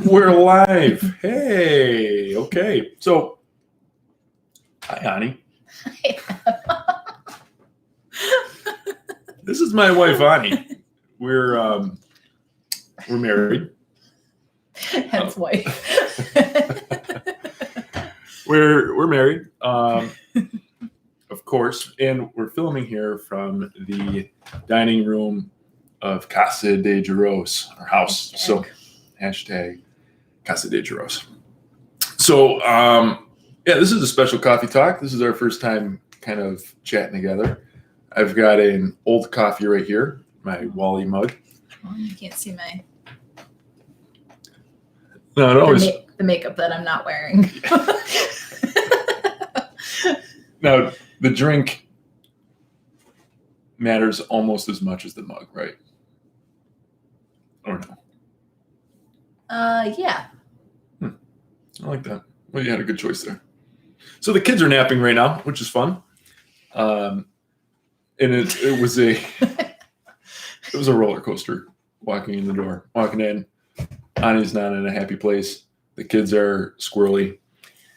We're live. Hey, okay. So, hi, Ani. This is my wife, Ani. We're married. Hence wife. We're married, of course, and we're filming here from the dining room of Casa de Jarosz, our house. Hashtag. So, hashtag Casa de Jarosz. So, this is a special coffee talk. This is our first time kind of chatting together. I've got an old coffee right here, my Wally mug. Well, you can't see my No, it always. the makeup that I'm not wearing. Now, the drink matters almost as much as the mug, right? Or no? Yeah. I like that. Well, you had a good choice there. So the kids are napping right now, which is fun. And it was a roller coaster walking in the door, walking in. Ani's not in a happy place. The kids are squirrely.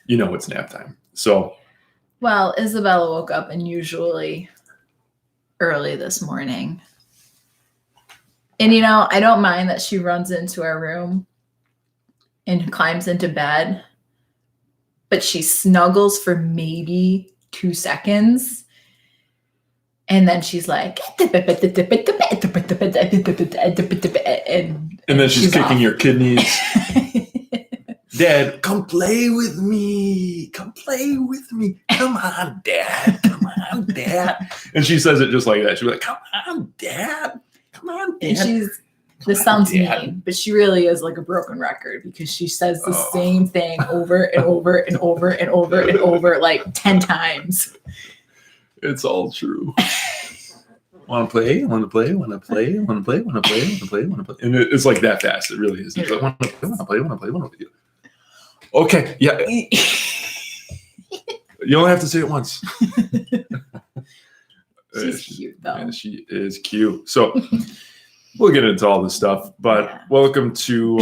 You know it's nap time. So. Well, Isabella woke up unusually early this morning. And, I don't mind that she runs into our room and climbs into bed, but she snuggles for maybe 2 seconds. And then she's like, and then she's kicking off. your kidneys. Dad, come play with me. Come play with me. Come on, Dad. Come on, Dad. And she says it just like that. She's like, come on, Dad. Come on, Dad. And this sounds mean, but she really is like a broken record because she says the same thing over and over and over and over and over like 10 times. It's all true. Want to play? Want to play? Want to play? Want to play? Want to play? Want to play? Want to play? And it's like that fast. It really is. It's like, want to play? Want to play? Want to play? Want to play? Okay. Yeah. You only have to say it once. She's cute, though. Yeah, she is cute. So we'll get into all this stuff, but welcome to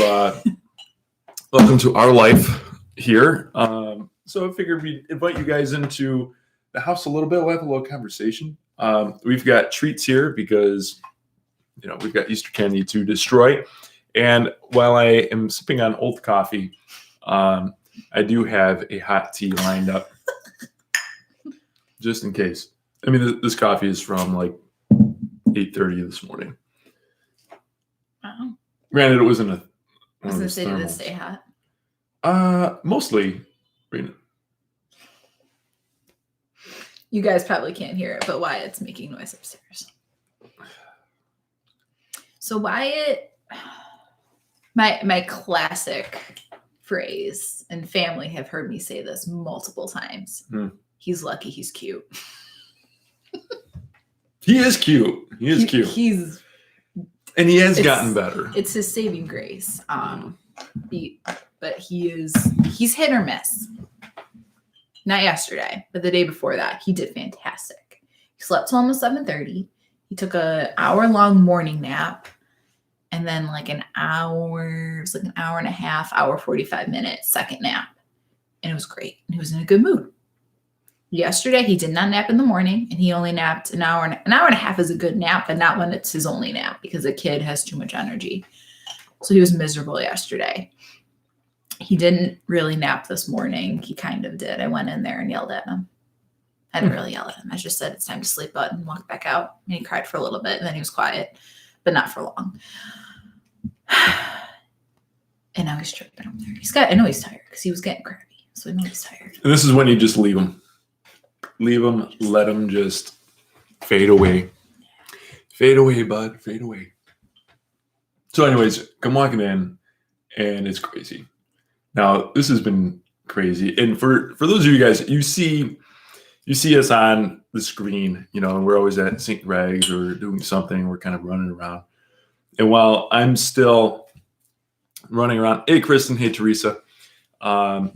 our life here. So I figured we'd invite you guys into the house a little bit. We'll have a little conversation. We've got treats here because we've got Easter candy to destroy. And while I am sipping on old coffee, I do have a hot tea lined up just in case. I mean, this coffee is from like 8:30 this morning. Wow. Granted, it wasn't a. Does it say to stay hot? Mostly. Right. You guys probably can't hear it, but Wyatt's making noise upstairs. So Wyatt, my classic phrase, and family have heard me say this multiple times. He's lucky he's cute. He is cute. He is cute. And he has gotten better. It's his saving grace. But he's hit or miss. Not yesterday, but the day before that, he did fantastic. He slept till almost 7:30. He took an hour-long morning nap, and then like an hour, it was like an hour and a half, hour 45 minutes, second nap. And it was great. And he was in a good mood. Yesterday, he did not nap in the morning, and he only napped an hour and a half is a good nap, but not when it's his only nap because a kid has too much energy. So he was miserable yesterday. He didn't really nap this morning. He kind of did. I went in there and yelled at him. I didn't really yell at him. I just said, it's time to sleep bud, and walked back out. And he cried for a little bit, and then he was quiet, but not for long. And now he's tripping up there. I know he's tired because he was getting crabby. So I know he's tired. And this is when you just leave him. Leave him. Let him just fade away. Fade away, bud. Fade away. So anyways, come walking in, and it's crazy. Now, this has been crazy. And for those of you guys, you see us on the screen, and we're always at St. Regs or doing something. We're kind of running around. And while I'm still running around, hey, Kristen, hey, Teresa, while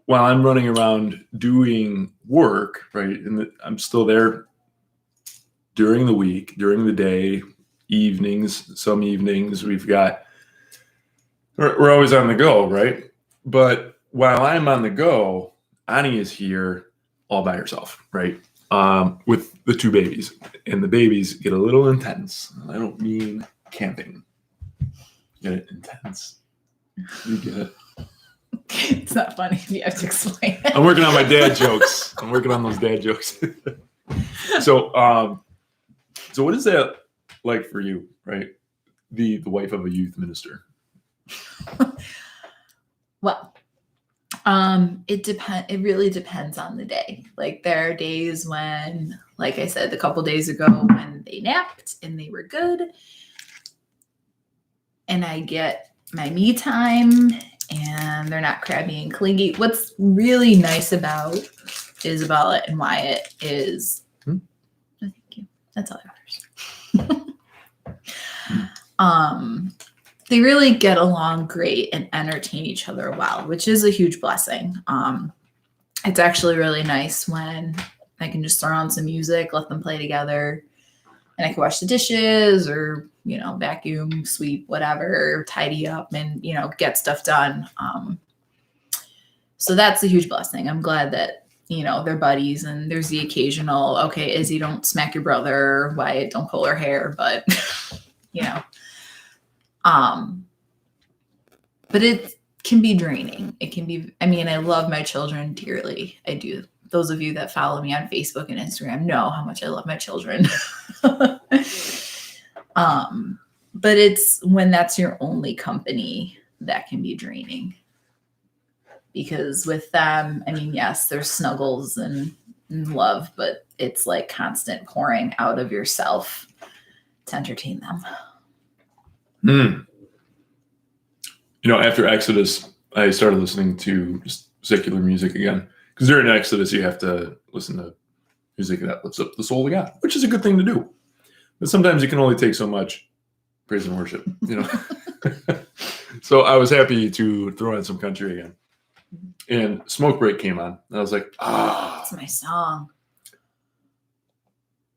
I'm running around doing work, right, and I'm still there during the week, during the day, evenings. Some evenings we're always on the go, right? But while I'm on the go, Ani is here all by herself, right? With the two babies. And the babies get a little intense. I don't mean camping. Get it? Intense. You get it? It's not funny if you have to explain it. I'm working on my dad jokes. I'm working on those dad jokes. So what is that like for you, right? The wife of a youth minister. Well, it really depends on the day. Like there are days when, like I said, a couple days ago when they napped and they were good and I get my me time and they're not crabby and clingy. What's really nice about Isabella and Wyatt is, oh, thank you. That's all yours. They really get along great and entertain each other well, which is a huge blessing. It's actually really nice when I can just throw on some music, let them play together, and I can wash the dishes or, vacuum, sweep, whatever, tidy up and, get stuff done. So that's a huge blessing. I'm glad that, they're buddies and there's the occasional, okay, Izzy, don't smack your brother, Wyatt, don't pull her hair, but, but it can be draining. It can be, I love my children dearly. I do. Those of you that follow me on Facebook and Instagram know how much I love my children. But it's when that's your only company that can be draining. Because with them, yes, there's snuggles and love, but it's like constant pouring out of yourself to entertain them. After Exodus, I started listening to just secular music again. Because during Exodus, you have to listen to music that lifts up the soul of God, which is a good thing to do. But sometimes you can only take so much praise and worship, So I was happy to throw in some country again. And Smoke Break came on. And I was like, That's my song.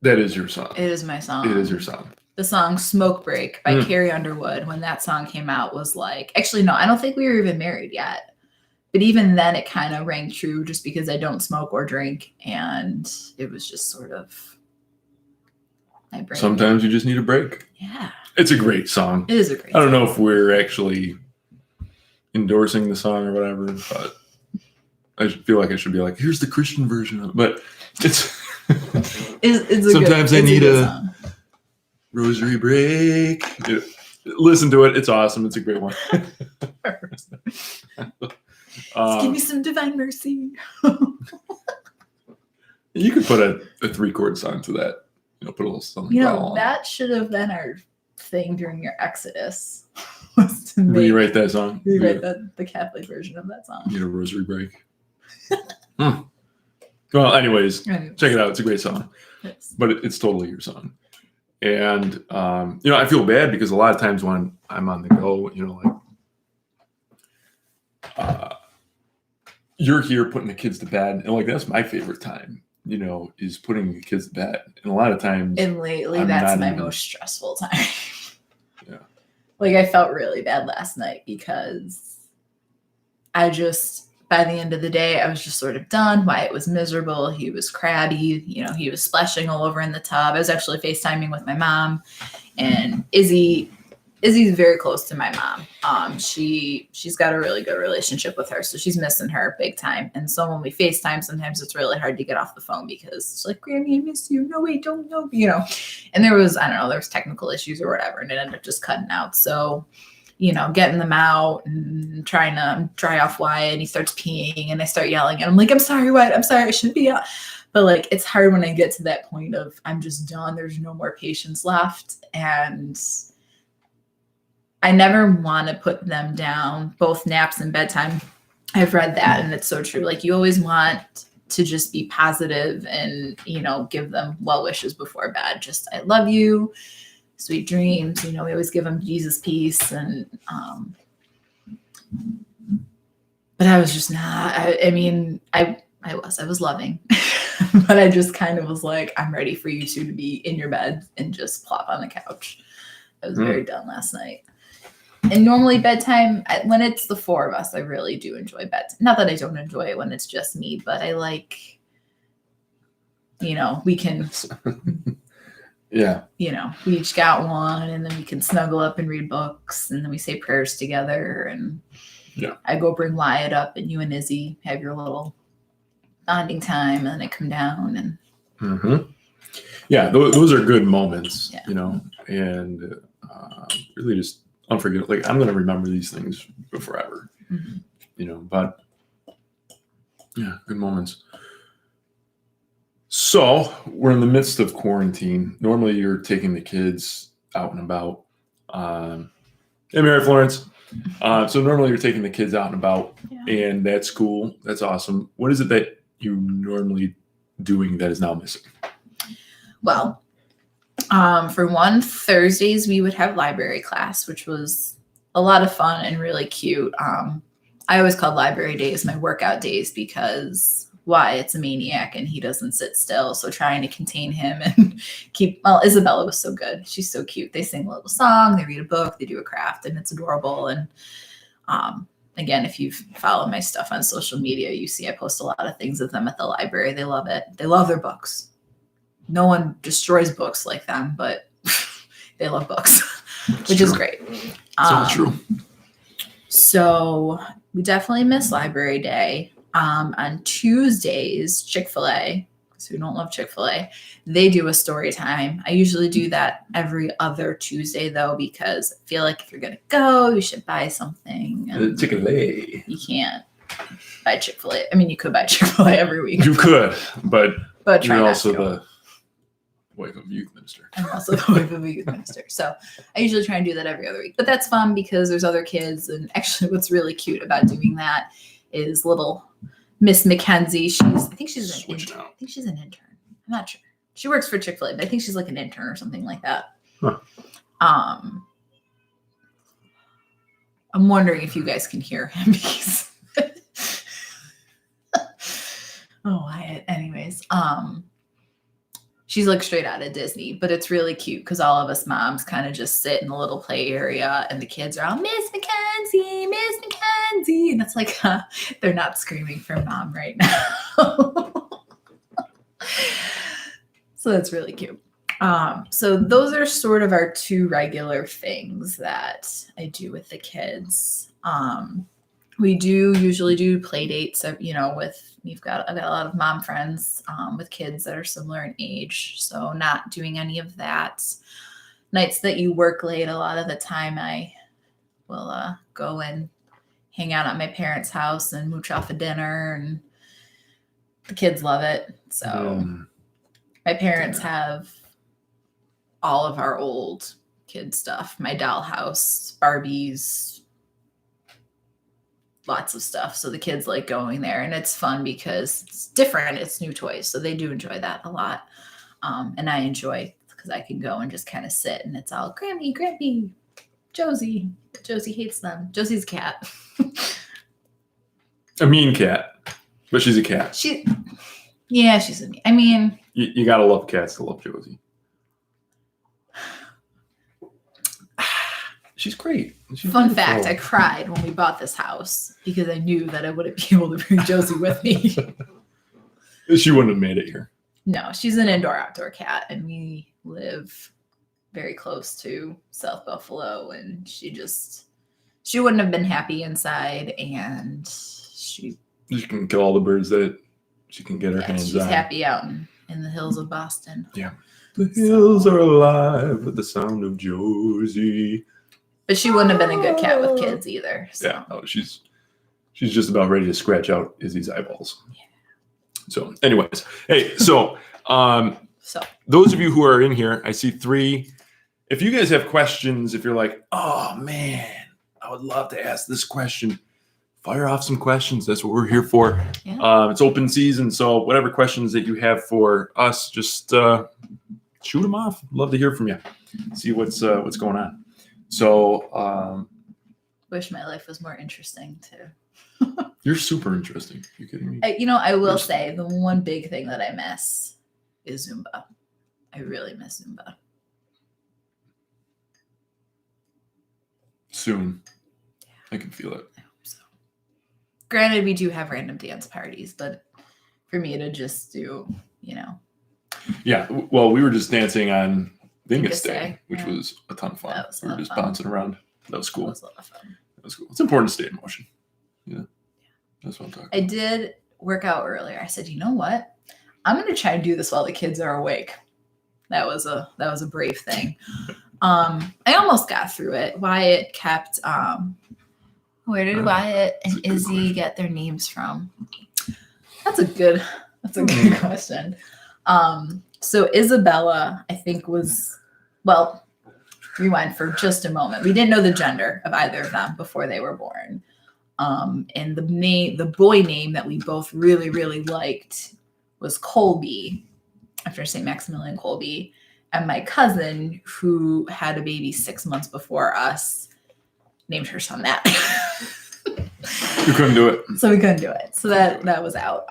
That is your song. It is my song. It is your song. The song Smoke Break by Carrie Underwood, when that song came out, was like, actually, no, I don't think we were even married yet. But even then, it kind of rang true just because I don't smoke or drink. And it was just sort of my brain. Sometimes you just need a break. Yeah. It's a great song. It is a great song. I don't know song. if we're actually endorsing the song or whatever, but I feel like I should be like, here's the Christian version of it. But it's sometimes I need a Rosary break. Listen to it. It's awesome. It's a great one. Give me some Divine Mercy. You could put a 3-chord song to that. Put a little something. That should have been our thing during your Exodus. Was to rewrite that song. Rewrite the Catholic version of that song. Need a Rosary break. Well, anyways, check it out. It's a great song. Yes. But it's totally your song. And, I feel bad because a lot of times when I'm on the go, you're here putting the kids to bed. And that's my favorite time, is putting the kids to bed. And a lot of times. And lately, that's my most stressful time. Yeah. I felt really bad last night because by the end of the day, I was just sort of done. Wyatt was miserable. He was crabby. He was splashing all over in the tub. I was actually FaceTiming with my mom, and Izzy's very close to my mom. She's got a really good relationship with her, so she's missing her big time. And so when we FaceTime, sometimes it's really hard to get off the phone because it's like, Grammy, I miss you. No, wait, don't know. And there was technical issues or whatever, and it ended up just cutting out. So getting them out and trying to dry off Wyatt, and he starts peeing and I start yelling at him like, I'm sorry, Wyatt, I'm sorry, I should be out. But it's hard when I get to that point of I'm just done. There's no more patience left. And I never want to put them down, both naps and bedtime. I've read that and it's so true. You always want to just be positive and, give them well wishes before bed. Just, I love you. Sweet dreams. We always give them Jesus peace. And, but I was just not, I was loving, but I just kind of was like, I'm ready for you two to be in your bed and just plop on the couch. I was very done last night. And normally bedtime, when it's the four of us, I really do enjoy bed. Not that I don't enjoy it when it's just me, but I like, we can, Yeah. We each got one, and then we can snuggle up and read books, and then we say prayers together. And I go bring Wyatt up, and you and Izzy have your little bonding time, and then I come down and. Mm-hmm. Yeah, those are good moments, Yeah. and really just unforgettable. Like, I'm going to remember these things forever, but yeah, good moments. So we're in the midst of quarantine. Normally you're taking the kids out and about. Hey, Mary Florence. So normally you're taking the kids out and about, and that's cool. That's awesome. What is it that you normally doing that is now missing? Well, for one, Thursdays we would have library class, which was a lot of fun and really cute. I always called library days my workout days because Wyatt's a maniac and he doesn't sit still. So trying to contain him and Isabella was so good. She's so cute. They sing a little song, they read a book, they do a craft, and it's adorable. And again, if you've followed my stuff on social media, you see I post a lot of things of them at the library. They love it. They love their books. No one destroys books like them, but they love books, which is great. So true. So we definitely miss library day. On Tuesdays, Chick-fil-A, because who don't love Chick-fil-A, they do a story time. I usually do that every other Tuesday, though, because I feel like if you're going to go, you should buy something. Chick-fil-A. You can't buy Chick-fil-A. I mean, you could buy Chick-fil-A every week. You could, but you're also the wife of a youth minister. I'm also the wife of a youth minister. So I usually try and do that every other week. But that's fun because there's other kids. And actually what's really cute about doing that is little Miss Mackenzie. I think she's an intern. I think she's an intern. I'm not sure. She works for Chick-fil-A, but I think she's like an intern or something like that. Huh. I'm wondering if you guys can hear him because anyways. She's like straight out of Disney, but it's really cute because all of us moms kind of just sit in the little play area and the kids are all, Miss Mackenzie, Miss Mackenzie. And it's like, they're not screaming for mom right now. So that's really cute. So those are sort of our two regular things that I do with the kids. We do usually do play dates, I've got a lot of mom friends with kids that are similar in age. So not doing any of that. Nights that you work late, a lot of the time I will go and hang out at my parents' house and mooch off a dinner, and the kids love it. So my parents have all of our old kid stuff, my dollhouse, Barbies, lots of stuff. So the kids like going there, and it's fun because it's different. It's new toys. So they do enjoy that a lot. And I enjoy because I can go and just kind of sit and it's all Grampy, Josie. Josie hates them. Josie's a cat. A mean cat, but she's a cat. She's a mean. I mean, you gotta love cats to love Josie. She's great. She's fun beautiful. fact, I cried when we bought this house because I knew that I wouldn't be able to bring Josie with me. She wouldn't have made it here. No, she's an indoor-outdoor cat, and we live very close to South Buffalo, and she wouldn't have been happy inside, and she can kill all the birds that she can get her hands on. She's happy out in the hills of Boston. Yeah. The hills are alive with the sound of Josie. But she wouldn't have been a good cat with kids either. So. Yeah, no, she's just about ready to scratch out Izzy's eyeballs. Yeah. So, anyways, hey, so those of you who are in here, I see 3. If you guys have questions, if you're like, oh man, I would love to ask this question, fire off some questions. That's what we're here for. Yeah. It's open season, so whatever questions that you have for us, just shoot them off. Love to hear from you. See what's going on. So, wish my life was more interesting too. You're super interesting. You kidding me? I will say the one big thing that I miss is Zumba. I really miss Zumba. soon. I can feel it. I hope so. Granted, we do have random dance parties, but for me to just do, Yeah. Well, we were just dancing on Dingus Dingus Day, Day, which yeah. was a ton of fun. That was a We were lot of just fun. bouncing around. That was cool. That was a lot of fun. That was cool. It's important to stay in motion. Yeah. That's what I'm talking about. I did work out earlier. I said, you know what? I'm going to try to do this while the kids are awake. That was a brave thing. I almost got through it. Wyatt kept. Where did Wyatt and Izzy get their names from? That's a good question. So Isabella, I think rewind for just a moment. We didn't know the gender of either of them before they were born. And the boy name that we both really, really liked was Colby, after St. Maximilian Kolbe. And my cousin, who had a baby 6 months before us, named her son that. You couldn't do it. So we couldn't do it. So that was out.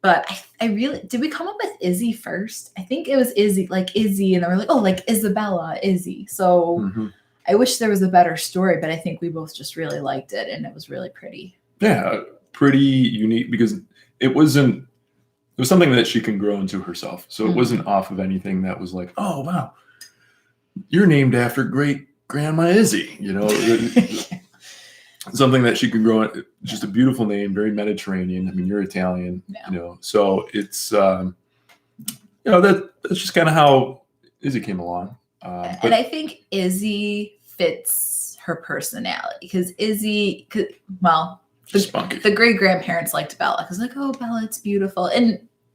But I really, did we come up with Izzy first? I think it was Izzy, and then we're like, oh, like Isabella, Izzy. So Mm-hmm. I wish there was a better story, but I think we both just really liked it, and it was really pretty. Yeah, pretty unique because it was something that she can grow into herself. So it wasn't off of anything that was like, oh, wow, you're named after great grandma Izzy, something that she could grow in. Just a beautiful name, very Mediterranean. I mean, you're Italian, so it's, that's just kind of how Izzy came along. And I think Izzy fits her personality because Izzy, spunky. The great grandparents liked Bella because oh, Bella, it's beautiful,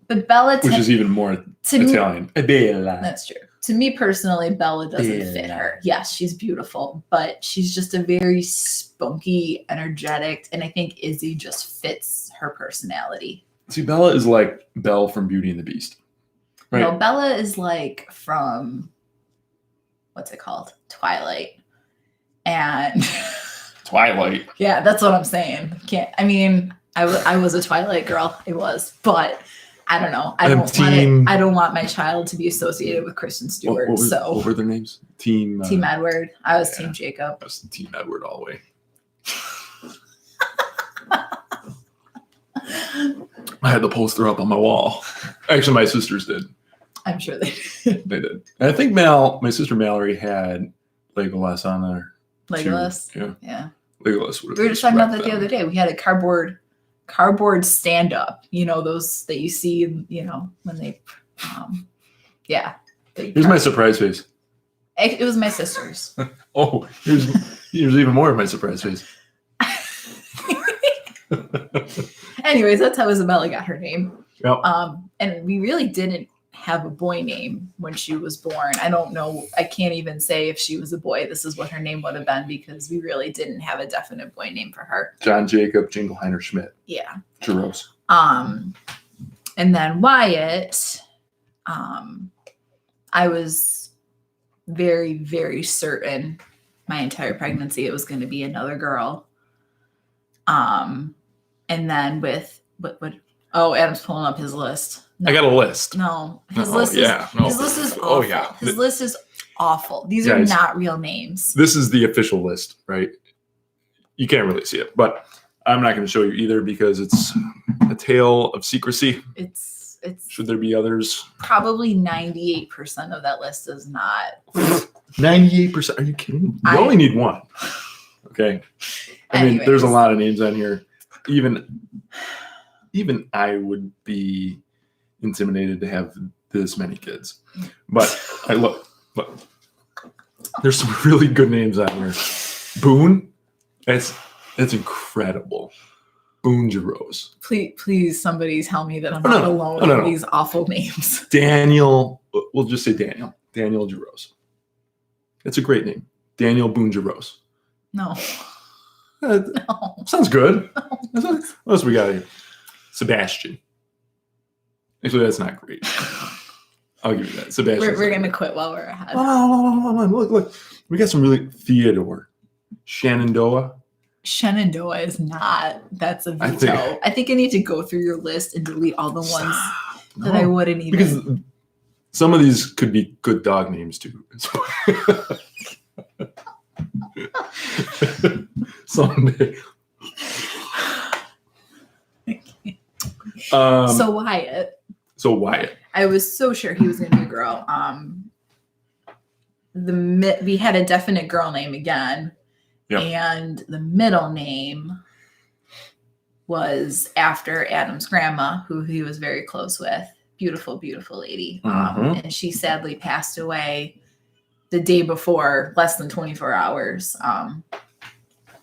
but Bella, which is even more Italian. Bella. That's true. To me personally, Bella doesn't fit her. Yes, she's beautiful, but she's just a very spunky, energetic, and I think Izzy just fits her personality. See, Bella is like Belle from Beauty and the Beast. Right? No, Bella is like from, what's it called? Twilight. And Twilight. Yeah, that's what I'm saying. I was a Twilight girl. I was, but I don't know. I don't want my child to be associated with Kristen Stewart. What were their names? Team Edward. I was Team Jacob. I was Team Edward all the way. I had the poster up on my wall. Actually, my sisters did. I'm sure they did. They did. And I think my sister Mallory had Legolas on there. Legolas? Too. Yeah. Legolas would have. We were just talking about that the other day. We had a cardboard stand-up, those that you see, when they, Here's my surprise face. It was my sister's. Oh, here's even more of my surprise face. Anyways, that's how Isabella got her name. Yep. And we really didn't have a boy name when she was born. I don't know. I can't even say if she was a boy, this is what her name would have been because we really didn't have a definite boy name for her. John Jacob Jingleheimer Schmidt. Yeah. Jarosz. And then Wyatt, I was very, very certain my entire pregnancy it was going to be another girl. And then with Adam's pulling up his list. No. I got a list. No, his list is awful. Oh yeah, his list is awful. These are not real names. This is the official list, right? You can't really see it, but I'm not going to show you either because it's a tale of secrecy. It's Should there be others? Probably 98% of that list is not. 98%? Are you kidding? You only need one. Okay. I mean, there's a lot of names on here. Even I would be intimidated to have this many kids. But I look. There's some really good names on here. Boone, that's incredible. Boone Jarosz. Please, somebody tell me that I'm not alone with these awful names. Daniel, we'll just say Daniel. Daniel Jarosz. It's a great name. Daniel Boone Jarosz. No. No. Sounds good. No. What else we got here? Sebastian. Actually, that's not great. I'll give you that. Sebastian. We're going to quit while we're ahead. Look. We got some really Theodore. Shenandoah. Shenandoah is not. That's a veto. I think I need to go through your list and delete all the ones that I wouldn't even. Because some of these could be good dog names too. Someday. So Wyatt. So Wyatt. I was so sure he was going to be a girl. We had a definite girl name again. Yep. And the middle name was after Adam's grandma, who he was very close with. Beautiful, beautiful lady. And she sadly passed away the day before, less than 24 hours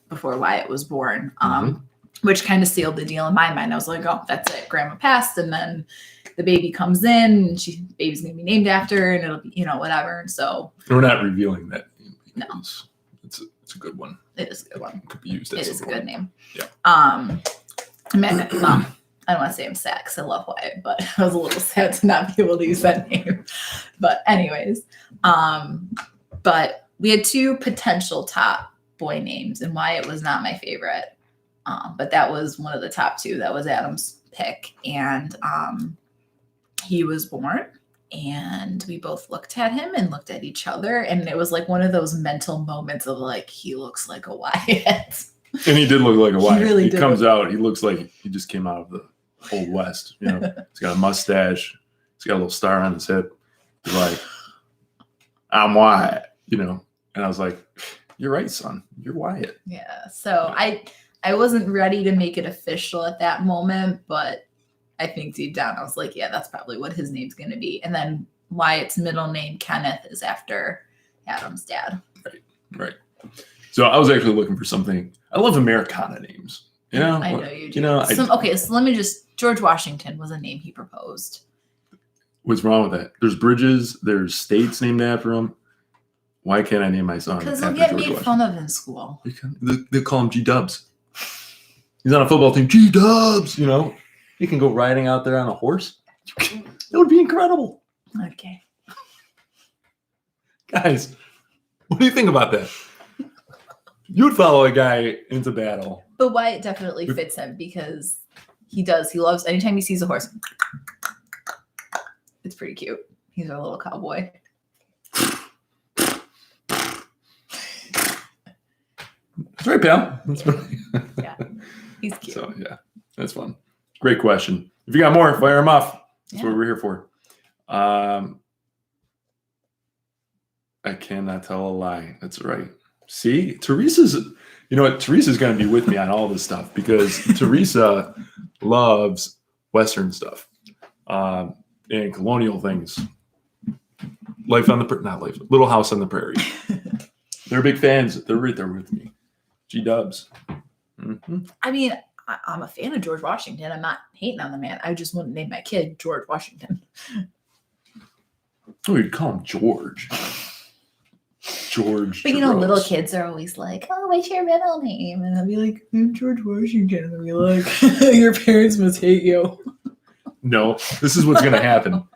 before Wyatt was born, which kind of sealed the deal in my mind. I was like, oh, that's it. Grandma passed. And then the baby comes in and baby's going to be named after her and it'll be, whatever. And so we're not revealing that name. No. It's a good one. It is a good one. It could be used as It is a good name. Yeah. I don't want to say I'm sad because I love Wyatt, but I was a little sad to not be able to use that name. But anyways, but we had two potential top boy names, and Wyatt was not my favorite. But that was one of the top two. That was Adam's pick. And he was born, and we both looked at him and looked at each other. And it was like one of those mental moments of like, he looks like a Wyatt. And he did look like a Wyatt. Really he comes out, he looks like he just came out of the Old West. He's got a mustache. He's got a little star on his hip. He's like, I'm Wyatt, And I was like, you're right, son. You're Wyatt. Yeah. So I wasn't ready to make it official at that moment, but I think deep down I was like, yeah, that's probably what his name's going to be. And then Wyatt's middle name, Kenneth, is after Adam's dad. Right. So I was actually looking for something. I love Americana names. I know you do. So let me George Washington was a name he proposed. What's wrong with that? There's bridges, there's states named after him. Why can't I name my son? Because he'll get made fun of in school. They call him G-Dubs. He's on a football team. G-Dubs, He can go riding out there on a horse. It would be incredible. Okay. Guys, what do you think about that? You would follow a guy into battle. But Wyatt definitely fits him because he loves, anytime he sees a horse, it's pretty cute. He's our little cowboy. That's right, pal. That's right. Yeah, he's cute. So, yeah, that's fun. Great question. If you got more, fire them off. That's what we're here for. I cannot tell a lie. That's right. See, Teresa's going to be with me on all this stuff because Teresa loves Western stuff and colonial things. Little House on the Prairie. They're big fans. They're right there with me. G-Dubs. Mm-hmm. I mean, I'm a fan of George Washington. I'm not hating on the man. I just wouldn't name my kid George Washington. Oh, you'd call him George. George. But little kids are always like, oh, what's your middle name? And I'll be like, I'm George Washington. And I'll be like, your parents must hate you. No, this is what's going to happen.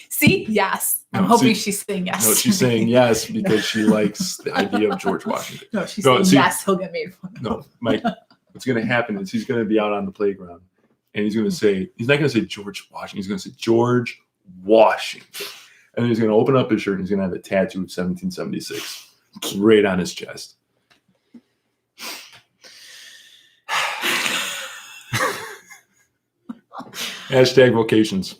See? Yes. I'm hoping she's saying yes. No, she's saying yes because she likes the idea of George Washington. No, she's saying yes, he'll get made fun of. No, Mike, what's going to happen is he's going to be out on the playground and he's going to say, he's not going to say George Washington. He's going to say George Washington. And then he's going to open up his shirt and he's going to have a tattoo of 1776 right on his chest. Hashtag vocations.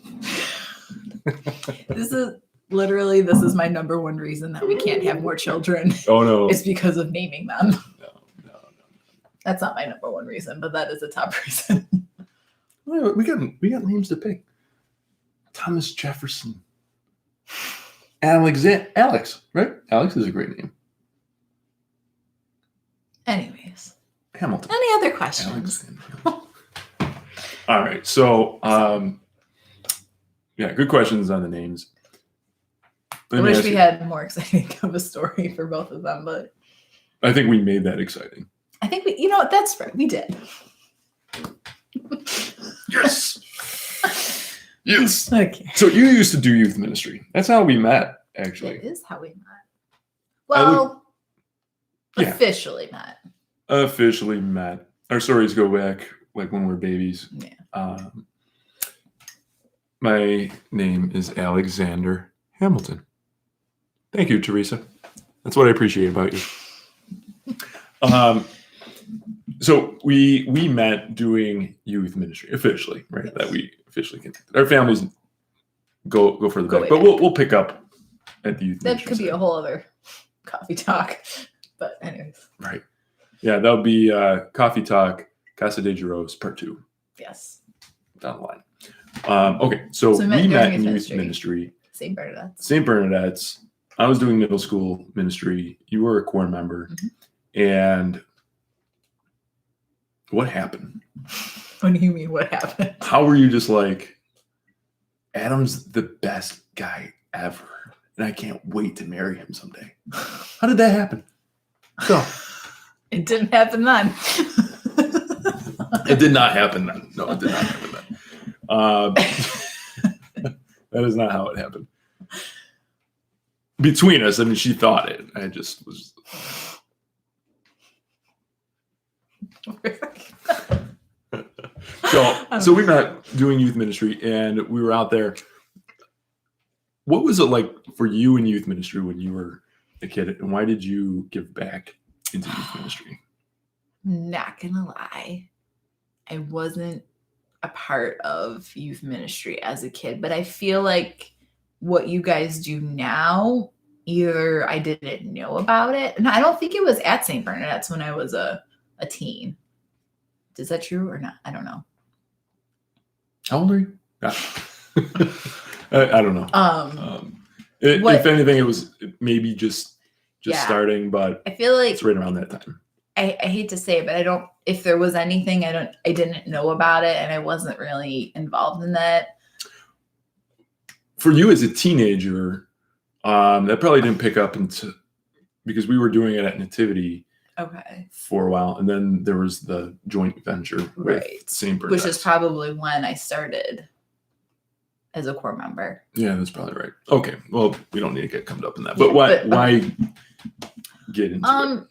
This is my number one reason that we can't have more children. Oh, no. It's because of naming them. No. That's not my number one reason, but that is a top reason. We got names to pick. Thomas Jefferson. Alex, right? Alex is a great name. Anyways. Hamilton. Any other questions? All right. So, good questions on the names. I wish we had more exciting of a story for both of them, but I think we made that exciting. I think that's right. We did. Yes. Yes. Okay. So you used to do youth ministry. That's how we met, actually. It is how we met. Well, officially met. Officially met. Our stories go back like when we were babies. Yeah. My name is Alexander Hamilton. Thank you, Teresa. That's what I appreciate about you. So we met doing youth ministry officially, right? Yes. That we officially connected. Our families go further Go back, way but back. we'll pick up at the youth That ministry could be side. a whole other coffee talk. But anyways, Right. Yeah, that'll be Coffee Talk, Casa de Jarosz, part 2 yes. down the line. Okay, so So we we met met during in youth youth ministry. St. Bernadette's. St. Bernadette's. I was doing middle school ministry. You were a core member. And what happened? What do you mean? What happened? How were you just like, Adam's the best guy ever, and I can't wait to marry him someday? How did that happen? Go. It didn't happen then. It did not happen then. No, it did not happen then. That is not how it happened. Between us, I mean, she thought it. I just was. So we met doing youth ministry, and we were out there. What was it like for you in youth ministry when you were a kid, and why did you give back into youth ministry? Not gonna lie, I wasn't a part of youth ministry as a kid, but I feel like what you guys do now, either I didn't know about it, and I don't think it was at St. Bernadette's when I was a teen. Is that true or not? I don't know. How old are you? I don't know. If anything, it was maybe just starting, but I feel like it's right around that time. I hate to say it, but I don't. If there was anything, I didn't know about it, and I wasn't really involved in that. For you as a teenager, that probably didn't pick up because we were doing it at Nativity. Okay. For a while, and then there was the joint venture with St. Bernadette's, which is probably when I started as a core member. Yeah, that's probably right. Okay, well, we don't need to get cummed up in that. But why get into it?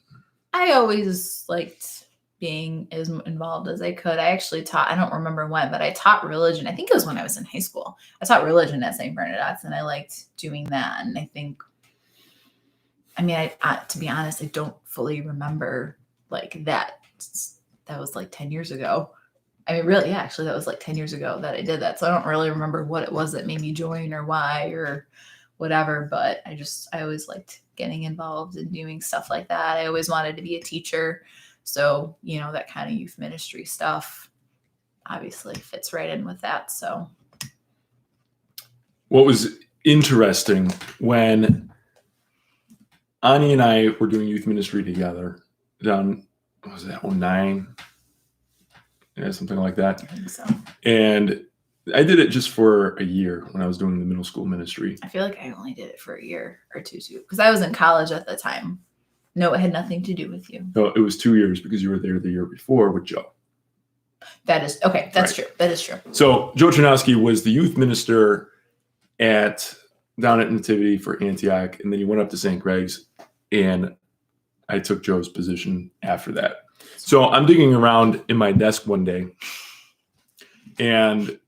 I always liked being as involved as I could. I actually taught. I don't remember when, but I taught religion. I think it was when I was in high school. I taught religion at St. Bernadette's, and I liked doing that. And I think. I mean, I to be honest, I don't fully remember like that. That was like 10 years ago. I mean, really, yeah, actually, that was like 10 years ago that I did that. So I don't really remember what it was that made me join or why or whatever. But I always liked getting involved and doing stuff like that. I always wanted to be a teacher. So, that kind of youth ministry stuff obviously fits right in with that. So what was interesting when Ani and I were doing youth ministry together down, what was that, 09? Yeah, something like that. I think so. And I did it just for a year when I was doing the middle school ministry. I feel like I only did it for a year or two too, because I was in college at the time. No, it had nothing to do with you. No, it was 2 years because you were there the year before with Joe. That is okay. That's true. That is true. So Joe Chernowski was the youth minister down at Nativity for Antioch, and then he went up to St. Greg's, and I took Joe's position after that. So I'm digging around in my desk one day, and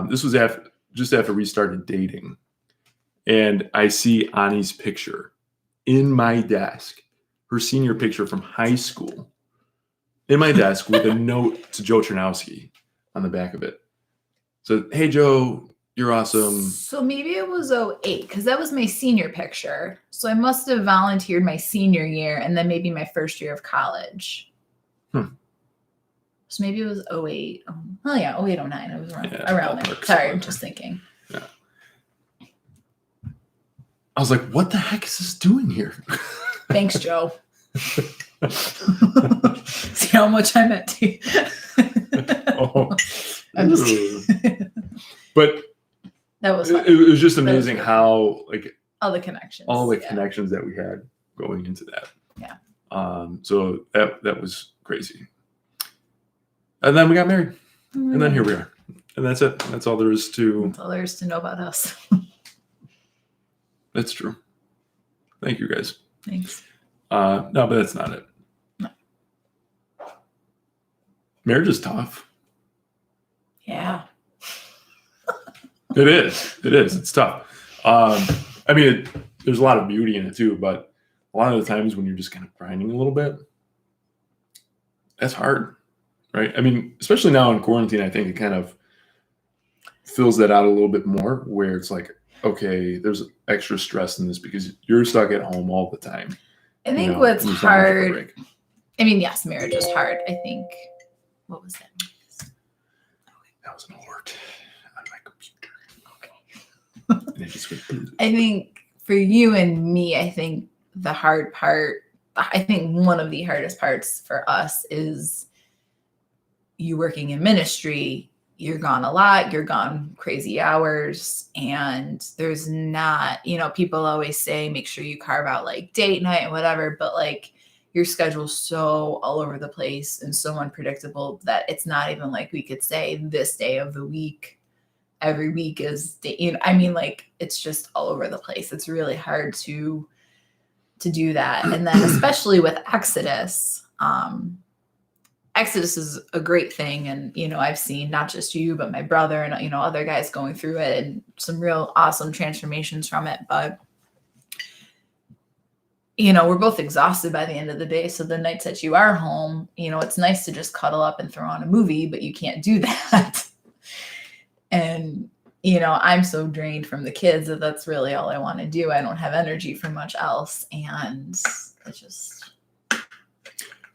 this was just after we started dating, and I see Ani's picture in my desk, her senior picture from high school, in my desk with a note to Joe Chernowski on the back of it. So, hey, Joe, you're awesome. So maybe it was 08 because that was my senior picture. So I must have volunteered my senior year and then maybe my first year of college. So maybe it was 08. Oh yeah, 08, 09. It was around there. Sorry, I'm just thinking. Yeah. I was like, what the heck is this doing here? Thanks, Joe. See how much I meant to you. But that was fun. It was just amazing how all the connections that we had going into that. Yeah. So that was crazy. And then we got married. And then here we are. And that's it. That's all there is to. That's all there is to know about us. That's true. Thank you, guys. Thanks. No, but that's not it. No. Marriage is tough. Yeah. It is. It's tough. I mean, there's a lot of beauty in it too, but a lot of the times when you're just kind of grinding a little bit, that's hard, right? I mean, especially now in quarantine, I think it kind of fills that out a little bit more, where it's like, okay, there's extra stress in this because you're stuck at home all the time. I think what's and there's not much of a hard. break. I mean, yes, marriage is hard. I think. What was that? That was an alert on my computer. Okay. And it just went. I think for you and me, I think the hard part, I think one of the hardest parts for us is you working in ministry. You're gone a lot, you're gone crazy hours, and there's not, people always say, make sure you carve out like date night and whatever, but like your schedule's so all over the place and so unpredictable that it's not even like we could say this day of the week, every week is, I mean, like it's just all over the place. It's really hard to do that. And then especially with Exodus, Exodus is a great thing. And, I've seen not just you, but my brother and, other guys going through it and some real awesome transformations from it. But, we're both exhausted by the end of the day. So the nights that you are home, it's nice to just cuddle up and throw on a movie, but you can't do that. And, I'm so drained from the kids that that's really all I want to do. I don't have energy for much else. And it's just...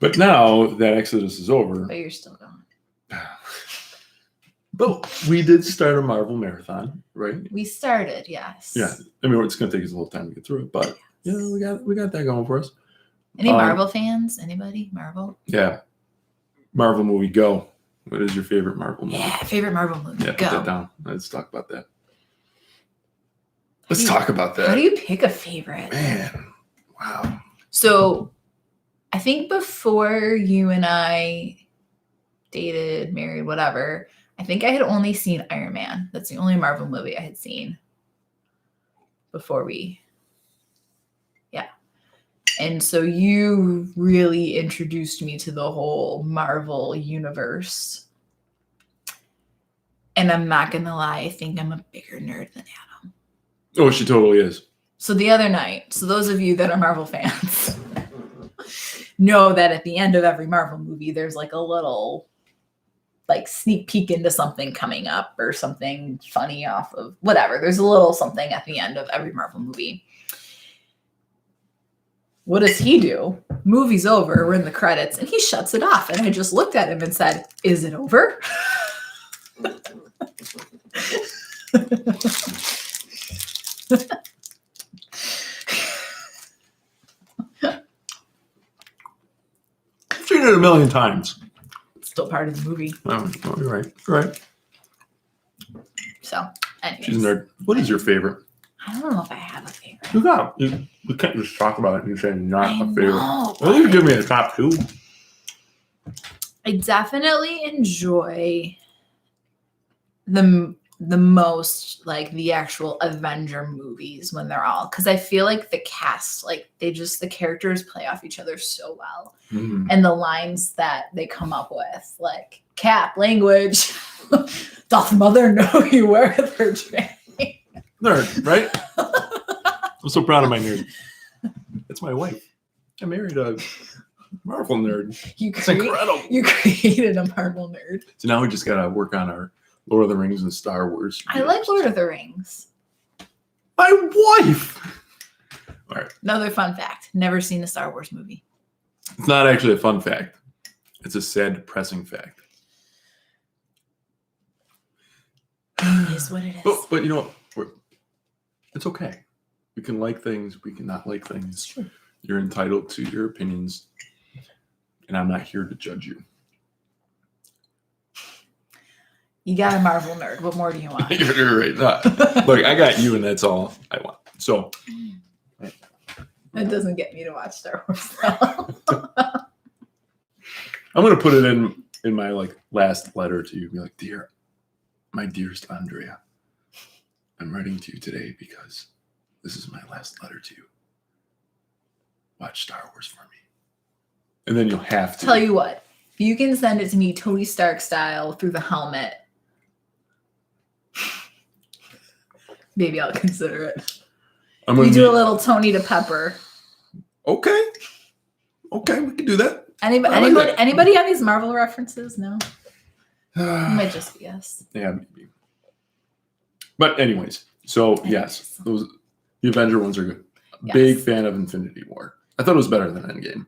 But now that Exodus is over. But you're still going. But we did start a Marvel marathon, right? We started, yes. Yeah. I mean, it's going to take us a little time to get through it, but we got that going for us. Any Marvel fans? Anybody? Marvel? Yeah. Marvel movie, go. What is your favorite Marvel movie? Yeah, favorite Marvel movie. Yeah, go. put that down. Let's talk about that. Let's talk about that. How do you pick a favorite? Man, wow. So I think before you and I dated, married, whatever, I think I had only seen Iron Man. That's the only Marvel movie I had seen before we. Yeah. And so you really introduced me to the whole Marvel universe. And I'm not going to lie, I think I'm a bigger nerd than Adam. Oh, she totally is. So the other night, so those of you that are Marvel fans know that at the end of every Marvel movie, there's like a little like sneak peek into something coming up or something funny off of whatever. There's a little something at the end of every Marvel movie. What does he do? Movie's over, we're in the credits, and he shuts it off. And I just looked at him and said, "Is it over?" I've seen it a million times. It's still part of the movie. Oh, you're right. You're right. So, anyways. She's a nerd. What is your favorite? I don't know if I have a favorite. We can't just talk about it and you say not a favorite. Know, Well, you give me a top two. I definitely enjoy the most like the actual Avenger movies when they're all, because I feel like the cast, like the characters play off each other so well. Mm. And the lines that they come up with, like Cap language, doth mother know you weareth her train? Nerd, right? I'm so proud of my nerd. That's my wife. I married a Marvel nerd. It's incredible. You created a Marvel nerd. So now we just got to work on our Lord of the Rings and Star Wars. I like Lord of the Rings. My wife. All right. Another fun fact. Never seen a Star Wars movie. It's not actually a fun fact. It's a sad, depressing fact. It is what it is. But you know what? It's okay. We can like things. We can not like things. Sure. You're entitled to your opinions. And I'm not here to judge you. You got a Marvel nerd. What more do you want? You're right. Look, I got you, and that's all I want. So It doesn't get me to watch Star Wars though. I'm gonna put it in my like last letter to you. Be like, dear, my dearest Andrea, I'm writing to you today because this is my last letter to you. Watch Star Wars for me, and then you'll have to. Tell you what, if you can send it to me Tony Stark style through the helmet, maybe I'll consider it. We do a little Tony to Pepper. Okay, we can do that. Anybody on these Marvel references? No, it might just be us. Yeah, maybe. But anyways, so yes, the Avenger ones are good. Yes. Big fan of Infinity War. I thought it was better than Endgame.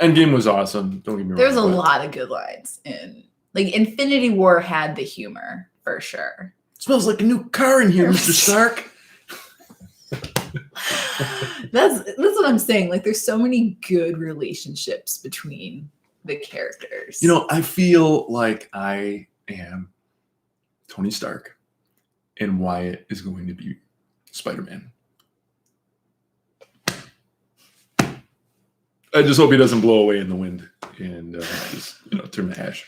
Endgame was awesome. Don't get me wrong. There's a lot of good lines in Infinity War had the humor for sure. It smells like a new car in here, Mr. Stark. That's what I'm saying. Like, there's so many good relationships between the characters. I feel like I am Tony Stark, and Wyatt is going to be Spider-Man. I just hope he doesn't blow away in the wind and just turn to ash.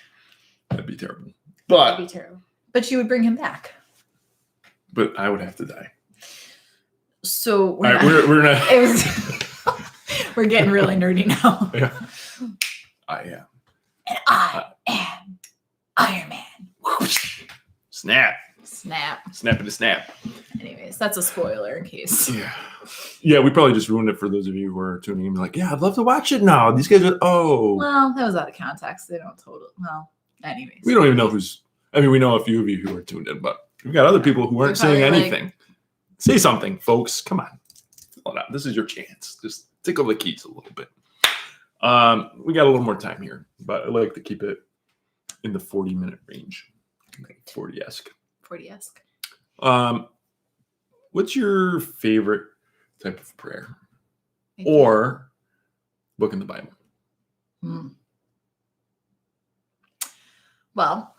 That'd be terrible. That'd be terrible. But you would bring him back. But I would have to die. So we're not. We're getting really nerdy now. Yeah. I am. And I am Iron Man. Snap. Snap. Snappity snap. Anyways, that's a spoiler in case. Yeah, we probably just ruined it for those of you who are tuning in. Like, yeah, I'd love to watch it now. These guys are. Well, that was out of context. They don't totally. Well, anyways. We don't even know who's. I mean, we know a few of you who are tuned in, but we've got other people who aren't saying anything. Say something, folks. Come on. Hold on. This is your chance. Just tickle the keys a little bit. We got a little more time here, but I like to keep it in the 40-minute range. 40-esque. 40-esque. What's your favorite type of prayer or book in the Bible? Well,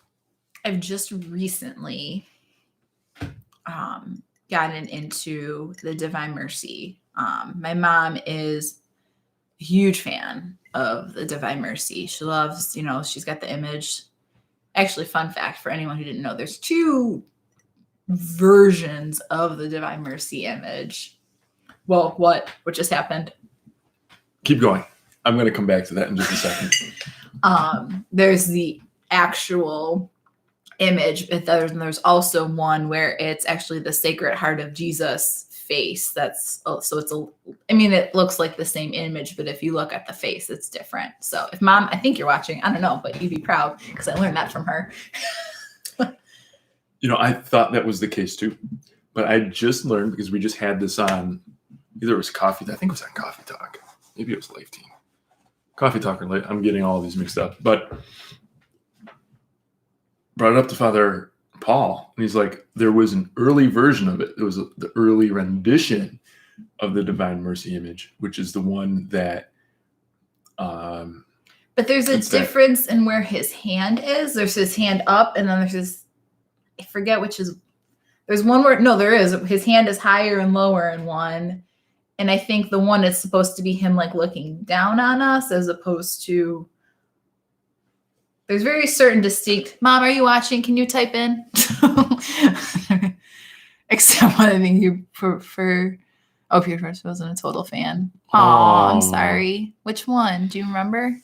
I've just recently gotten into the Divine Mercy. My mom is a huge fan of the Divine Mercy. She loves, she's got the image. Actually, fun fact for anyone who didn't know, there's 2 versions of the Divine Mercy image. Well, what just happened? Keep going. I'm going to come back to that in just a second. There's the actual image, but there's also one where it's actually the Sacred Heart of Jesus face. It looks like the same image, but if you look at the face, it's different. So if Mom, I think you're watching, I don't know, but you'd be proud because I learned that from her. I thought that was the case too, but I just learned because we just had this on, either it was I think it was on Coffee Talk. Maybe it was Life Team. Coffee Talk or Life. I'm getting all of these mixed up, but brought it up to Father Paul, and he's like, there was an early version of it. It was the early rendition of the Divine Mercy image, which is the one that. But there's a difference in where his hand is. There's his hand up, and then there's his. I forget which is. There's one where there is. His hand is higher and lower in one, and I think the one is supposed to be him like looking down on us, as opposed to. There's very certain distinct. Mom, are you watching? Can you type in? Except one, I think you prefer. Oh, Peter First wasn't a total fan. Oh, I'm sorry. Which one? Do you remember?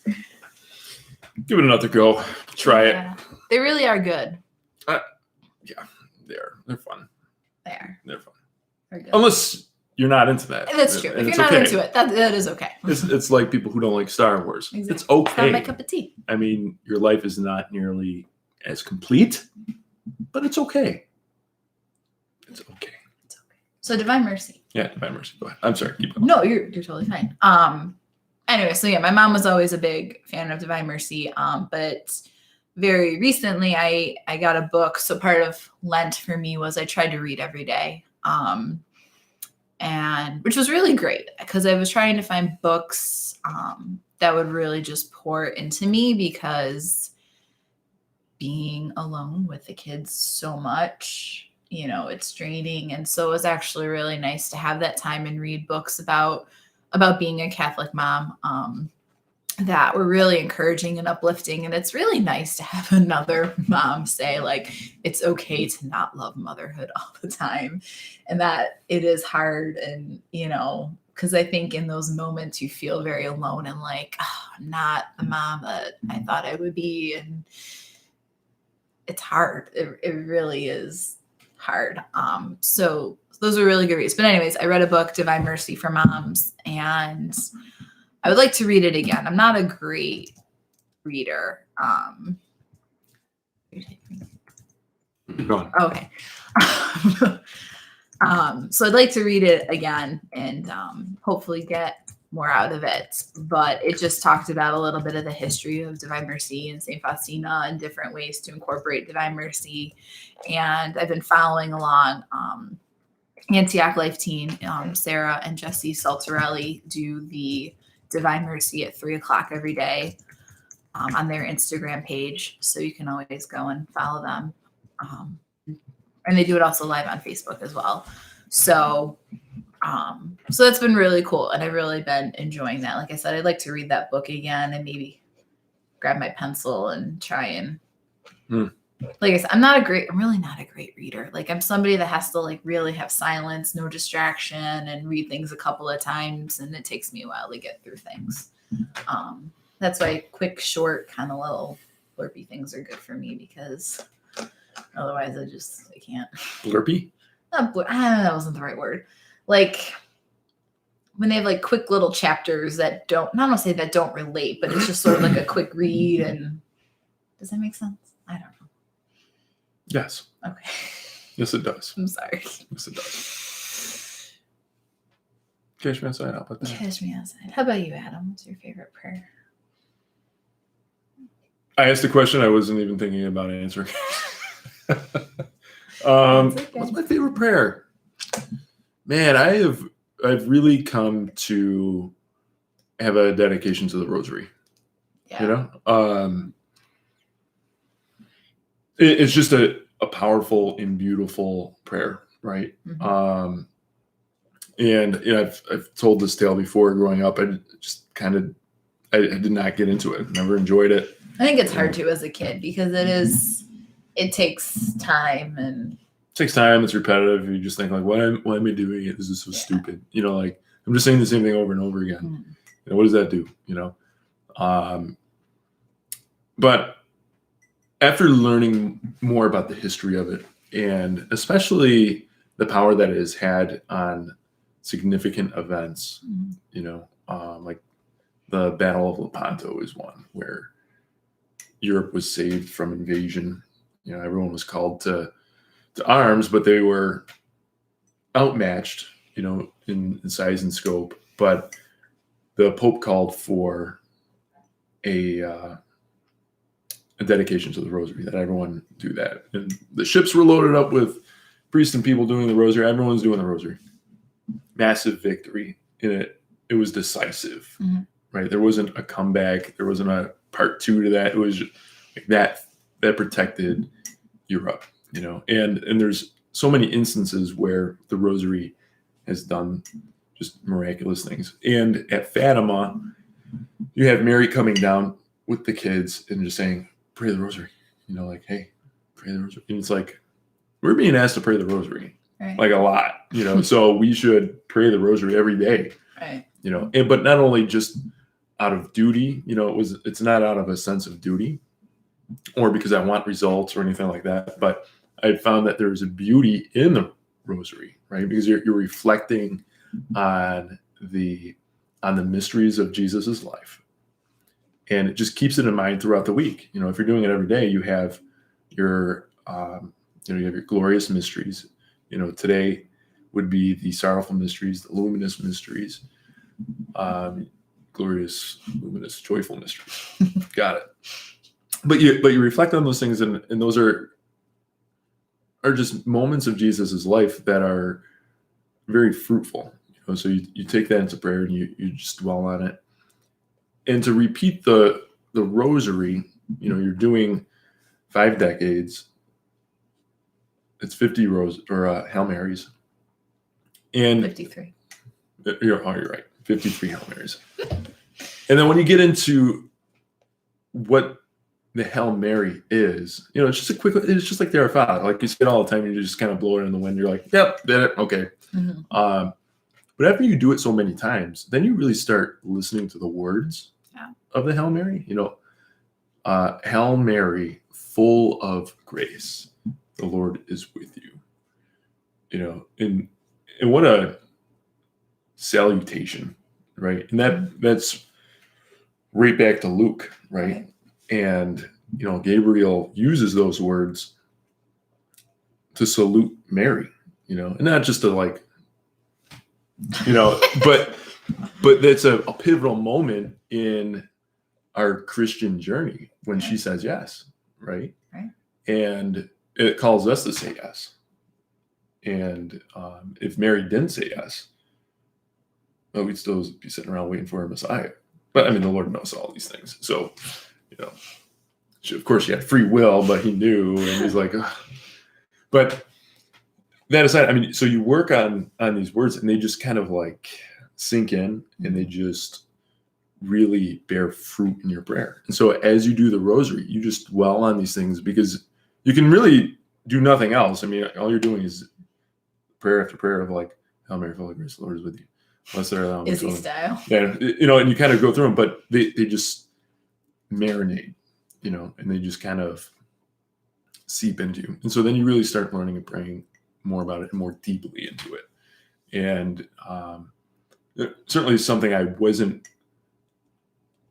Give it another go. Try it. They really are good. Yeah, they're fun. They're fun. They're good. Unless you're not into that. That's true. If you're not into it, that is okay. It's like people who don't like Star Wars. Exactly. It's okay. It's not my cup of tea. I mean, your life is not nearly as complete, but it's okay. It's okay. So Divine Mercy. Yeah, Divine Mercy. Go ahead. I'm sorry. Keep going. No, you're totally fine. Anyway, so yeah, my mom was always a big fan of Divine Mercy. But very recently I got a book. So part of Lent for me was I tried to read every day. And which was really great because I was trying to find books that would really just pour into me, because being alone with the kids so much, it's draining. And so it was actually really nice to have that time and read books about being a Catholic mom that were really encouraging and uplifting. And it's really nice to have another mom say, like, it's okay to not love motherhood all the time, and that it is hard. And, because I think in those moments you feel very alone and like, oh, I'm not the mom that I thought I would be. And it's hard. It really is hard. So those are really good reads. But anyways, I read a book, Divine Mercy for Moms, and I would like to read it again. I'm not a great reader. Go on. Okay. So I'd like to read it again and hopefully get more out of it. But it just talked about a little bit of the history of Divine Mercy and St. Faustina and different ways to incorporate Divine Mercy. And I've been following along Antioch Life Teen. Sarah and Jesse Saltarelli do the Divine Mercy at 3:00 every day on their Instagram page. So you can always go and follow them. And they do it also live on Facebook as well. So that's been really cool. And I've really been enjoying that. Like I said, I'd like to read that book again and maybe grab my pencil and try and like I said, I'm really not a great reader. Like I'm somebody that has to like really have silence, no distraction, and read things a couple of times. And it takes me a while to get through things. That's why quick, short, kind of little blurpy things are good for me because otherwise I can't. Blurpy? That wasn't the right word. Like when they have like quick little chapters that don't, I don't want to say that don't relate, but it's just sort of like a quick read. And does that make sense? I don't know. Yes. Okay. Yes, it does. I'm sorry. Yes, it does. Cash me outside. I'll put that. Cash me outside. How about you, Adam? What's your favorite prayer? I asked a question I wasn't even thinking about answering. What's my favorite prayer? Man, I've really come to have a dedication to the Rosary. Yeah. You know, it's just a powerful and beautiful prayer, right? Mm-hmm. And you know, I've told this tale before. Growing up, I just kind of I did not get into it. Never enjoyed it. I think it's hard to as a kid because it takes time and it takes time. It's repetitive. You just think like, why am I doing it? This is so stupid. You know, like I'm just saying the same thing over and over again. Mm-hmm. You know, what does that do? You know, but after learning more about the history of it, and especially the power that it has had on significant events, you know, like the Battle of Lepanto is one where Europe was saved from invasion. You know, everyone was called to arms, but they were outmatched, you know, in size and scope. But the Pope called for a dedication to the Rosary, that everyone do that. And the ships were loaded up with priests and people doing the Rosary. Everyone's doing the Rosary. Massive victory in it. It was decisive, right? There wasn't a comeback. There wasn't a part two to that. It was just like that protected Europe, you know. And there's so many instances where the Rosary has done just miraculous things. And at Fatima, you have Mary coming down with the kids and just saying, pray the Rosary, you know, like, hey, pray the Rosary. And it's like, we're being asked to pray the Rosary, right, like a lot, you know, so we should pray the Rosary every day, right, you know, and, but not only just out of duty, you know, it's not out of a sense of duty or because I want results or anything like that, but I found that there's a beauty in the Rosary, right? Because you're reflecting on the mysteries of Jesus's life. And it just keeps it in mind throughout the week. You know, if you're doing it every day, you have your, you have your glorious mysteries. You know, today would be the sorrowful mysteries, the luminous mysteries, glorious, luminous, joyful mysteries. Got it. But you reflect on those things, and those are just moments of Jesus's life that are very fruitful. You know, so you take that into prayer and you just dwell on it. And to repeat the Rosary, you know, you're doing 5 decades. It's 50 Hail Marys. And 53. You're right. 53 Hail Marys. And then when you get into what the Hail Mary is, you know, it's just like the Our Father. Like you say it all the time, you just kind of blow it in the wind. You're like, yep, did it. Okay. Mm-hmm. But after you do it so many times, then you really start listening to the words of the Hail Mary. You know, Hail Mary, full of grace, the Lord is with you. You know, and what a salutation, right? And that's right back to Luke, right? And, Gabriel uses those words to salute Mary, and not just to but that's a pivotal moment in our Christian journey when she says yes, right? Right. And it calls us to say yes. And if Mary didn't say yes, well, we'd still be sitting around waiting for a Messiah. But I mean, the Lord knows all these things. So, of course she had free will, but he knew, and he's like, ugh. But that aside, I mean, so you work on these words and they just kind of sink in, and they just really bear fruit in your prayer. And so as you do the rosary, you just dwell on these things, because you can really do nothing else. I mean, all you're doing is prayer after prayer of Hail Mary, full of grace, the Lord is with you. Blessed art thou. Izzy style. Yeah, and you kind of go through them, but they just marinate, and they just kind of seep into you. And so then you really start learning and praying more about it and more deeply into it. And certainly something I wasn't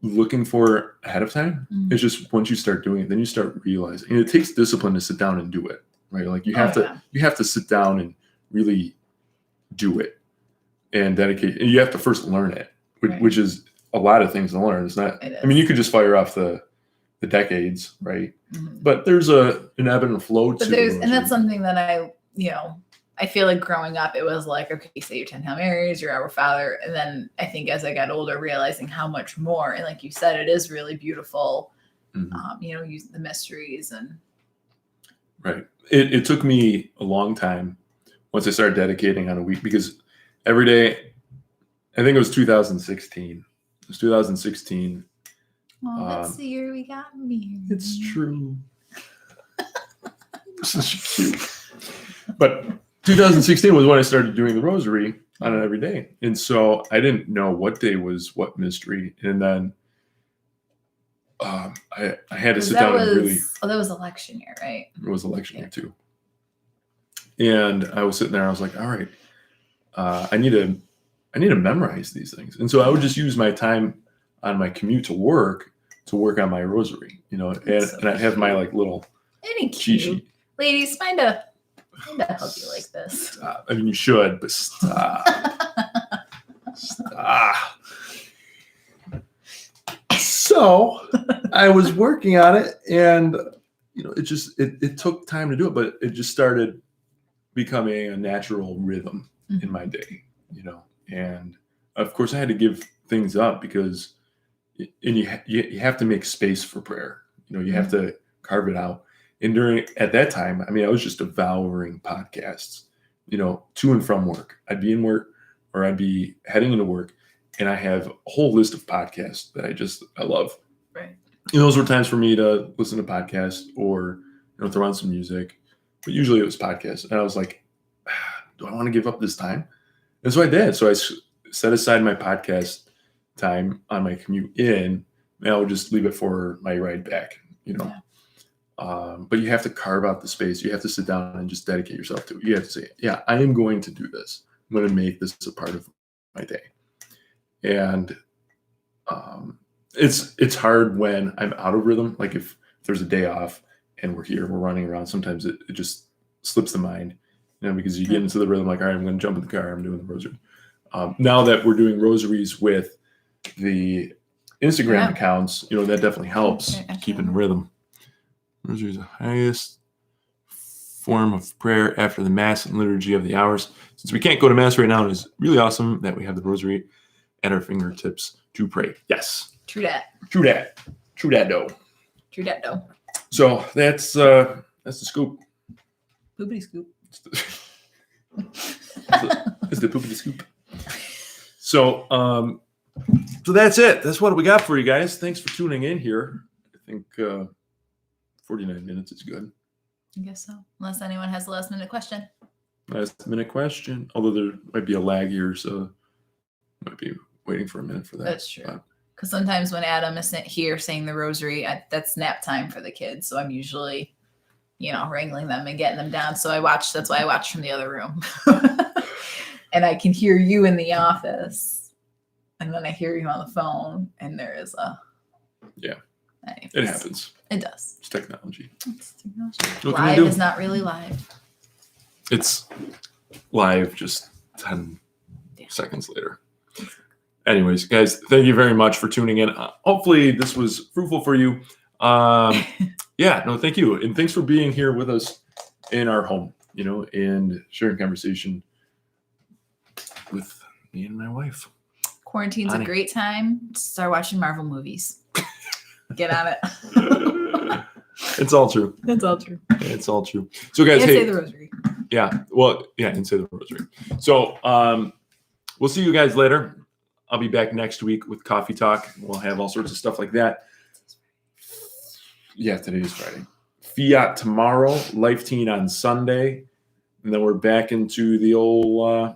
looking for ahead of time. It's just once you start doing it, then you start realizing, and it takes discipline to sit down and do it, right? You have to sit down and really do it and dedicate. And you have to first learn it, which is a lot of things to learn. It's not. I mean, you could just fire off the decades, right? But there's an ebb and a flow to it. And that's something that I feel like growing up, it was okay, you say your 10 Hail Marys, your Our Father. And then I think as I got older, realizing how much more, and like you said, it is really beautiful, using the mysteries. And right. It took me a long time once I started dedicating on a week, because every day, I think it was 2016. It was 2016. Well, that's the year we got married. It's true. This is cute. But 2016 was when I started doing the rosary on it every day. And so I didn't know what day was what mystery. And then I had to sit down and really... Oh, that was election year, right? It was election year too. And I was sitting there, I was like, all right, I need to memorize these things. And so I would just use my time on my commute to work on my rosary, and I'd have my little cheat sheet. Ladies, find a hubby like this. Stop. I mean, you should, but stop. Stop. So I was working on it, and it took time to do it, but it just started becoming a natural rhythm in my day, and of course I had to give things up because you have to make space for prayer. You have to carve it out. And at that time, I mean, I was just devouring podcasts, to and from work. I'd be in work or I'd be heading into work, and I have a whole list of podcasts that I love. Right. And those were times for me to listen to podcasts or, throw on some music, but usually it was podcasts. And I was like, do I want to give up this time? And so I did. So I set aside my podcast time on my commute in, and I would just leave it for my ride back, Yeah. But you have to carve out the space. You have to sit down and just dedicate yourself to it. You have to say, yeah, I am going to do this. I'm going to make this a part of my day. And it's hard when I'm out of rhythm. Like if there's a day off and we're running around, sometimes it just slips the mind, because you get into the rhythm, all right, I'm going to jump in the car, I'm doing the rosary. Now that we're doing rosaries with the Instagram accounts, that definitely helps keeping the rhythm. Rosary is the highest form of prayer after the Mass and Liturgy of the Hours. Since we can't go to Mass right now, it is really awesome that we have the rosary at our fingertips to pray. Yes. True that. True that. True that, though. True that, though. So that's the scoop. Poopity scoop. It's the poopity scoop. So that's it. That's what we got for you guys. Thanks for tuning in here. I think 49 minutes is good. I guess so. Unless anyone has a last minute question. Last minute question. Although there might be a lag here, so might be waiting for a minute for that. That's true. Because sometimes when Adam isn't here saying the rosary, that's nap time for the kids. So I'm usually, wrangling them and getting them down. So that's why I watch from the other room. And I can hear you in the office. And then I hear you on the phone, and there is a Yeah. Anyways, It happens. It does. It's technology. It's technology. What can we Live do? is not really live. It's live just 10 seconds later. Anyways, guys, thank you very much for tuning in. Hopefully this was fruitful for you. Yeah, no, thank you. And thanks for being here with us in our home, and sharing conversation with me and my wife. Quarantine's Honey. a great time to start watching Marvel movies. Get on it. It's all true. That's all true. It's all true. So guys, And hey, say the rosary. yeah, well, yeah, and say the rosary. So we'll see you guys later. I'll be back next week with Coffee Talk. We'll have all sorts of stuff like that. Yeah, today is Friday. Fiat tomorrow, Life Teen on Sunday, and then we're back into the old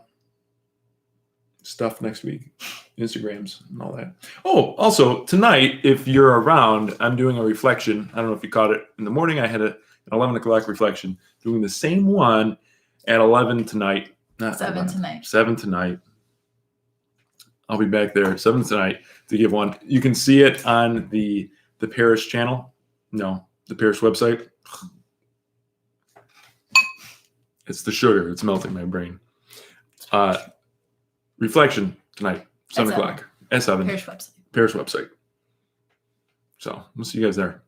stuff next week. Instagrams and all that. Oh, also tonight, if you're around, I'm doing a reflection. I don't know if you caught it in the morning. I had an 11 o'clock reflection, doing the same one at 11 tonight. Not 7 11, tonight. 7 tonight. I'll be back there 7 tonight to give one. You can see it on the parish channel. No, the parish website. It's the sugar. It's melting my brain. Reflection tonight, 7 o'clock. At 7. Parish website. Parish website. So we'll see you guys there.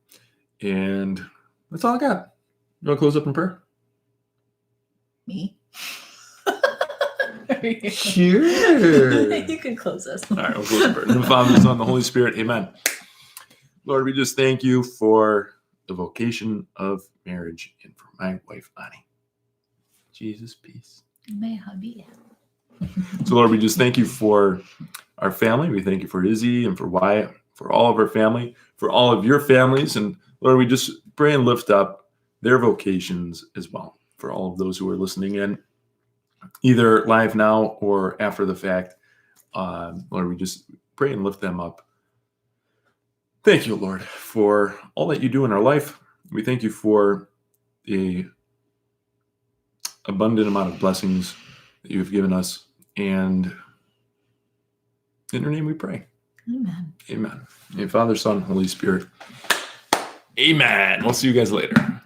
And that's all I got. You want to close up in prayer? Me? Sure. You can close us. All right, we'll close in prayer. In the name of the Father, the Son, and the Holy Spirit. Amen. Lord, we just thank you for the vocation of marriage and for my wife, Ani. Jesus, peace. May I be. So, Lord, we just thank you for our family. We thank you for Izzy and for Wyatt, for all of our family, for all of your families. And, Lord, we just pray and lift up their vocations as well for all of those who are listening in, either live now or after the fact. Lord, we just pray and lift them up. Thank you, Lord, for all that you do in our life. We thank you for the abundant amount of blessings that you have given us. And in your name we pray. Amen. Amen. In Father, Son, Holy Spirit. Amen. We'll see you guys later.